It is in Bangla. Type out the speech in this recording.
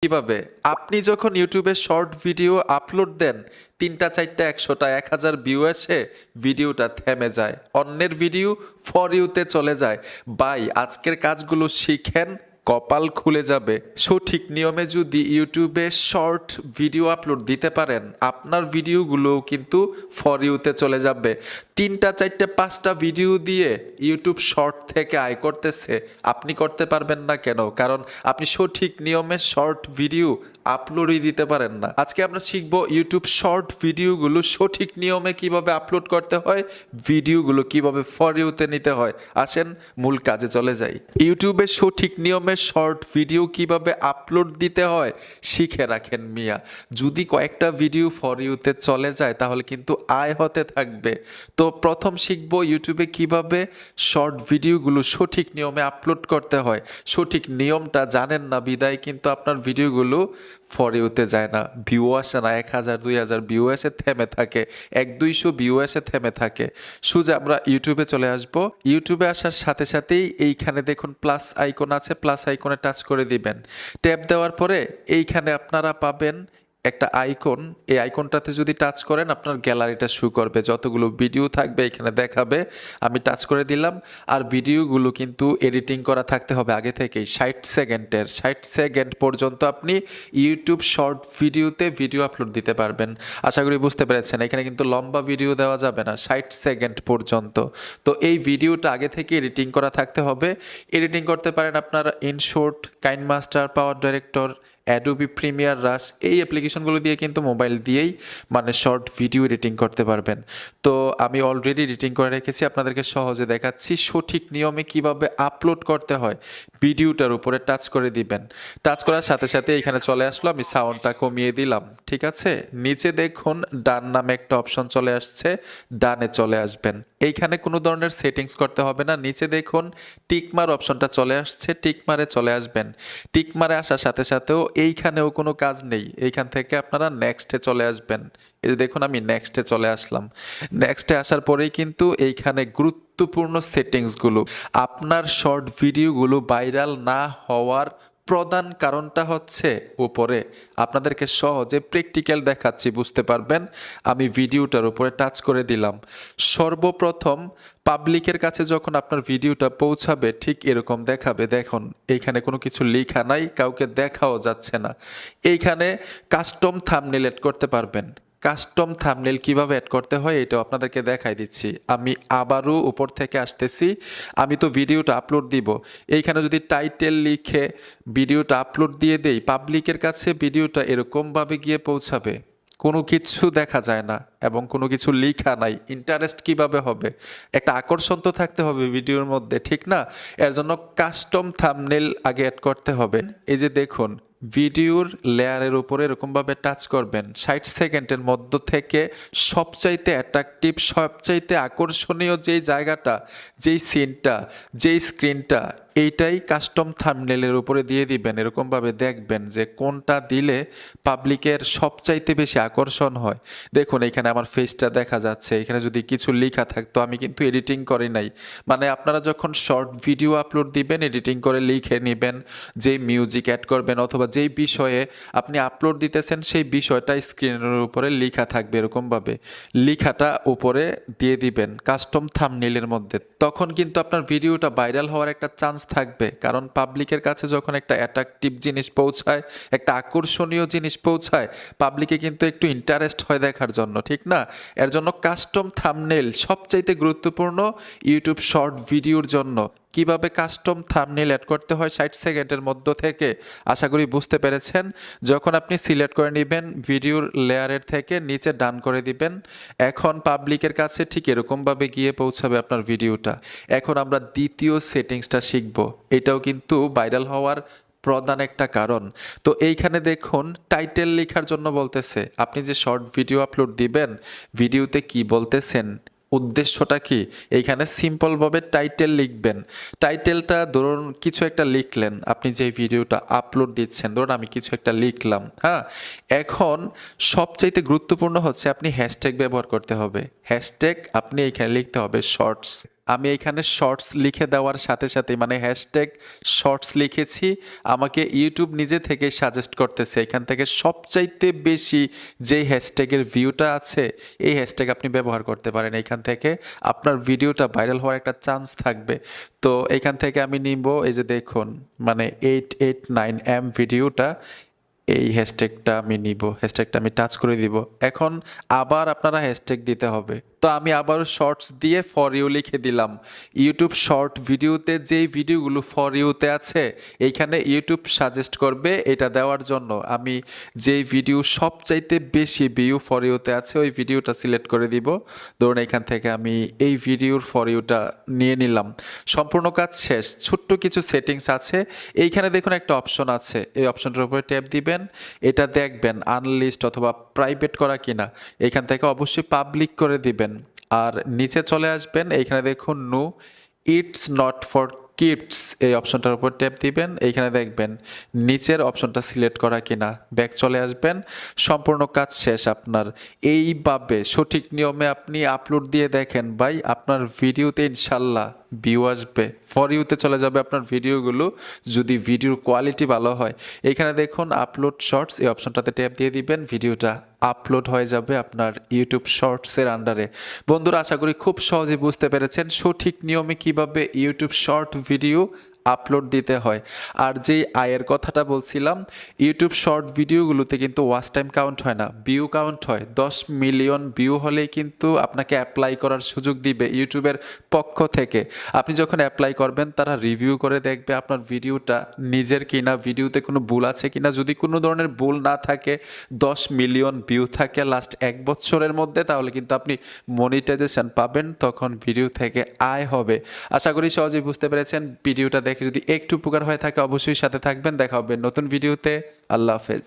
কিভাবে আপনি যখন ইউটিউবে শর্ট ভিডিও আপলোড দেন 3টা 4টা 100টা 1000 ভিউ আসে ভিডিওটা থেমে যায়, অন্যের ভিডিও ফর ইউতে চলে যায়। ভাই আজকের কাজগুলো শিখেন, কপাল খুলে যাবে। সঠিক নিয়মে যদি ইউটিউবে শর্ট ভিডিও আপলোড দিতে পারেন আপনার ভিডিওগুলো কিন্তু ফর ইউতে চলে যাবে। 3টা 4টা 5টা ভিডিও দিয়ে ইউটিউব শর্ট থেকে আয় করতেছে, আপনি করতে পারবেন না কেন? কারণ আপনি সঠিক নিয়মে শর্ট ভিডিও আপলোডই দিতে পারেন না। আজকে আমরা শিখবো ইউটিউব শর্ট ভিডিওগুলো সঠিক নিয়মে কিভাবে আপলোড করতে হয়, ভিডিওগুলো কিভাবে ফর ইউতে নিতে হয়। আসেন মূল কাজে চলে যাই। ইউটিউবে সঠিক নিয়মে শর্ট ভিডিও কিভাবে আপলোড দিতে হয় শিখে রাখেন মিয়া। যদি কয়েকটা ভিডিও ফর ইউতে চলে যায় তাহলে কিন্তু আয় হতে থাকবে। তো প্রথম শিখবো ইউটিউবে কিভাবে শর্ট ভিডিওগুলো সঠিক নিয়মে আপলোড করতে হয়। সঠিক নিয়মটা জানেন না বিদায় কিন্তু আপনার ভিডিওগুলো ফর ইউতে যায় না, ভিউ আসে না, 1000 2000 ভিউ এসে থেমে থাকে, 100-200 ভিউ এসে থেমে থাকে। সোজা আমরা ইউটিউবে চলে আসব। ইউটিউবে আসার সাথে সাথেই এইখানে দেখুন প্লাস আইকন আছে, প্লাস আইকনে টাচ করে দিবেন। ট্যাপ দেওয়ার পরে এইখানে আপনারা পাবেন একটা আইকন। এই আইকনটাতে যদি টাচ করেন আপনার গ্যালারিটা শো করবে, যতগুলো ভিডিও থাকবে এখানে দেখাবে। আমি টাচ করে দিলাম। আর ভিডিওগুলো কিন্তু এডিটিং করা থাকতে হবে আগে থেকেই 60 সেকেন্ডের। 60 সেকেন্ড পর্যন্ত আপনি ইউটিউব শর্ট ভিডিওতে ভিডিও আপলোড দিতে পারবেন। আশা করি বুঝতে পেরেছেন, এখানে কিন্তু লম্বা ভিডিও দেওয়া যাবে না, 60 সেকেন্ড পর্যন্ত। তো এই ভিডিওটা আগে থেকে এডিটিং করা থাকতে হবে। এডিটিং করতে পারেন আপনারা ইনশর্ট, কাইনমাস্টার, পাওয়ার ডাইরেক্টর, অ্যাডোবি প্রিমিয়ার, রাশ, এই অ্যাপ্লিকেশনগুলো দিয়ে কিন্তু মোবাইল দিয়েই মানে শর্ট ভিডিও এডিটিং করতে পারবেন। তো আমি অলরেডি এডিটিং করে রেখেছি, আপনাদেরকে সহজে দেখাচ্ছি সঠিক নিয়মে কিভাবে আপলোড করতে হয়। ভিডিওটার উপরে টাচ করে দিবেন। টাচ করার সাথে সাথে এখানে চলে আসলো, আমি সাউন্ডটা কমিয়ে দিলাম, ঠিক আছে। নিচে দেখুন ডান নামে একটা অপশন চলে আসছে, ডানে চলে আসবেন। এইখানে কোনো ধরনের সেটিংস করতে হবে না। নিচে দেখুন টিকমার অপশনটা চলে আসছে, টিকমারে চলে আসবেন। টিকমারে আসার সাথে সাথেও এইখানেও কোনো কাজ নেই, এইখান থেকে আপনারা নেক্সটে চলে আসবেন। এই যে দেখুন আমি নেক্সটে চলে আসলাম। নেক্সটে আসার পরেই কিন্তু এইখানে গুরুত্বপূর্ণ সেটিংসগুলো, আপনার শর্ট ভিডিওগুলো ভাইরাল না হওয়ার প্রধান কারণটা হচ্ছে উপরে। আপনাদেরকে সহজে প্র্যাকটিক্যাল দেখাচ্ছি, বুঝতে পারবেন। আমি ভিডিওটার উপরে টাচ করে দিলাম। সর্বপ্রথম পাবলিকের কাছে যখন আপনার ভিডিওটা পৌঁছাবে ঠিক এরকম দেখাবে। দেখুন এইখানে কোনো কিছু লেখা নাই, কাউকে দেখাও যাচ্ছে না। এইখানে কাস্টম থাম্বনেল এড করতে পারবেন। কাস্টম থাম্বনেল কিভাবে অ্যাড করতে হয় এটাও আপনাদেরকে দেখাই দিচ্ছি। আমি আবারও উপর থেকে আসতেছি। আমি তো ভিডিওটা আপলোড দিব, এইখানে যদি টাইটেল লিখে ভিডিওটা আপলোড দিয়ে দেই পাবলিকের কাছে ভিডিওটা এরকমভাবে গিয়ে পৌঁছাবে, কোনো কিছু দেখা যায় না এবং কোনো কিছু লেখা নাই। ইন্টারেস্ট কিভাবে হবে? একটা আকর্ষণ তো থাকতে হবে ভিডিওর মধ্যে, ঠিক না? এর জন্য কাস্টম থাম্বনেল আগে অ্যাড করতে হবে। এই যে দেখুন ভিডিওর লেয়ারের উপরে এরকমভাবে টাচ করবেন। 60 সেকেন্ডের মধ্য থেকে সবচাইতে অ্যাট্রাকটিভ, সবচাইতে আকর্ষণীয় যেই জায়গাটা, যেই সিনটা, যেই স্ক্রিনটা, এইটাই কাস্টম থাম্বনেলের উপরে দিয়ে দিবেন। এরকমভাবে দেখবেন যে কোনটা দিলে পাবলিকের সবচাইতে বেশি আকর্ষণ হয়। দেখুন এখানে আমার ফেসটা দেখা যাচ্ছে, এখানে যদি কিছু লেখা থাকতো, আমি কিন্তু এডিটিং করি নাই। মানে আপনারা যখন শর্ট ভিডিও আপলোড দিবেন এডিটিং করে লিখে নেবেন, যেই মিউজিক অ্যাড করবেন অথবা যেই বিষয়ে আপনি আপলোড দিতেছেন সেই বিষয়টা স্ক্রিনের উপরে লেখা থাকবে, এরকমভাবে লেখাটা উপরে দিয়ে দিবেন কাস্টম থাম্বনেইলের মধ্যে। তখন কিন্তু আপনার ভিডিওটা ভাইরাল হওয়ার একটা চান্স থাকবে, কারণ পাবলিকের কাছে যখন একটা অ্যাট্রাকটিভ জিনিস পৌঁছায়, একটা আকর্ষণীয় জিনিস পৌঁছায়, পাবলিকে কিন্তু একটু ইন্টারেস্ট হয় দেখার জন্য, ঠিক না? এর জন্য কাস্টম থাম্বনেইল সবচাইতে গুরুত্বপূর্ণ ইউটিউব শর্ট ভিডিওর জন্য। কিভাবে কাস্টম থাম্বনেইল অ্যাড করতে হয় 60 সেকেন্ডের মধ্য থেকে আশা করি বুঝতে পেরেছেন। যখন আপনি সিলেক্ট করে নেবেন ভিডিওর লেয়ারের থেকে নিচে ডান করে দিবেন, এখন পাবলিকের কাছে ঠিক এরকমভাবে গিয়ে পৌঁছাবে আপনার ভিডিওটা। এখন আমরা দ্বিতীয় সেটিংসটা শিখব, এটাও কিন্তু ভাইরাল হওয়ার প্রধান একটা কারণ। তো এইখানে দেখুন টাইটেল লেখার জন্য বলতেছে। আপনি যে শর্ট ভিডিও আপলোড দিবেন, ভিডিওতে কি বলতেছেন, উদ্দেশ্যটা কি, এইখানে সিম্পলভাবে টাইটেল লিখবেন। টাইটেলটা ধরুন কিছু একটা লিখলেন, আপনি যে ভিডিওটা আপলোড দিচ্ছেন, ধরুন আমি কিছু একটা লিখলাম, হ্যাঁ। এখন সবচাইতে গুরুত্বপূর্ণ হচ্ছে আপনি হ্যাশট্যাগ ব্যবহার করতে হবে। হ্যাশট্যাগ আপনি এইখানে লিখতে হবে শর্টস। আমি এখানে শর্টস লিখে দেওয়ার সাথে সাথে মানে হ্যাশট্যাগ শর্টস লিখেছি, আমাকে ইউটিউব নিজে থেকে সাজেস্ট করতেছে এখান থেকে সবচাইতে বেশি যেই হ্যাশট্যাগের ভিউটা আছে এই হ্যাশট্যাগ আপনি ব্যবহার করতে পারেন। এখান থেকে আপনার ভিডিওটা ভাইরাল হওয়ার একটা চান্স থাকবে। তো এখান থেকে আমি নিব, এই যে দেখুন মানে 889M ভিডিওটা, এই হ্যাশট্যাগটা আমি নিব, হ্যাশট্যাগটা আমি টাচ করে দিব। এখন আবার আপনারা হ্যাশট্যাগ দিতে হবে। তো আমি আবারও শর্টস দিয়ে ফর ইউ লিখে দিলাম। ইউটিউব শর্ট ভিডিওতে যেই ভিডিওগুলো ফর ইউতে আছে এইখানে ইউটিউব সাজেস্ট করবে এটা দেওয়ার জন্য। আমি যেই ভিডিও সবচাইতে বেশি ভিউ ফর ইউতে আছে ওই ভিডিওটা সিলেক্ট করে দিব। ধরুন এখান থেকে আমি এই ভিডিওর ফর ইউটা নিয়ে নিলাম। সম্পূর্ণ কাজ শেষ। ছোট্ট কিছু সেটিংস আছে, এইখানে দেখুন একটা অপশন আছে, এই অপশনটার উপরে ট্যাপ দিবেন। এটা দেখবেন আনলিস্ট অথবা প্রাইভেট করা কিনা, এখান থেকে অবশ্যই পাবলিক করে দিবেন। আর নিচে চলে আসবেন, এইখানে দেখুন no it's not for kids, এই অপশনটার উপর ট্যাপ দিবেন। এইখানে দেখবেন নিচের অপশনটা সিলেক্ট করা কিনা, ব্যাক চলে আসবেন। সম্পূর্ণ কাজ শেষ আপনার। এইভাবে সঠিক নিয়মে আপনি আপলোড দিয়ে দেখেন ভাই, আপনার ভিডিওতে ইনশাল্লাহ ভিউ আসবে, ফর ইউতে চলে যাবে আপনার ভিডিওগুলো, যদি ভিডিওর কোয়ালিটি ভালো হয়। এখানে দেখুন আপলোড শর্টস, এই অপশনটাতে ট্যাপ দিয়ে দিবেন, ভিডিওটা আপলোড হয়ে যাবে আপনার ইউটিউব শর্টসের আন্ডারে। বন্ধুরা আশা করি খুব সহজে বুঝতে পেরেছেন সঠিক নিয়মে কিভাবে ইউটিউব শর্ট ভিডিও আপলোড দিতে হয়। আর যেই আয়ের কথাটা বলছিলাম, ইউটিউব শর্ট ভিডিওগুলোতে কিন্তু ওয়াচ টাইম কাউন্ট হয় না, ভিউ কাউন্ট হয়। 10 মিলিয়ন ভিউ হলেই কিন্তু আপনাকে অ্যাপ্লাই করার সুযোগ দিবে ইউটিউবের পক্ষ থেকে। আপনি যখন অ্যাপ্লাই করবেন তারা রিভিউ করে দেখবে আপনার ভিডিওটা নিজের কিনা, ভিডিওতে কোনো ভুল আছে কিনা। যদি কোনো ধরনের ভুল না থাকে, 10 মিলিয়ন ভিউ থাকে লাস্ট 1 বছরের মধ্যে, তাহলে কিন্তু আপনি মনিটাইজেশন পাবেন, তখন ভিডিও থেকে আয় হবে। আশা করি সহজেই বুঝতে পেরেছেন। ভিডিওটা দেখে যদি একটু উপকার হয়ে থাকে অবশ্যই সাথে থাকবেন। দেখা হবে নতুন ভিডিওতে। আল্লাহ হাফেজ।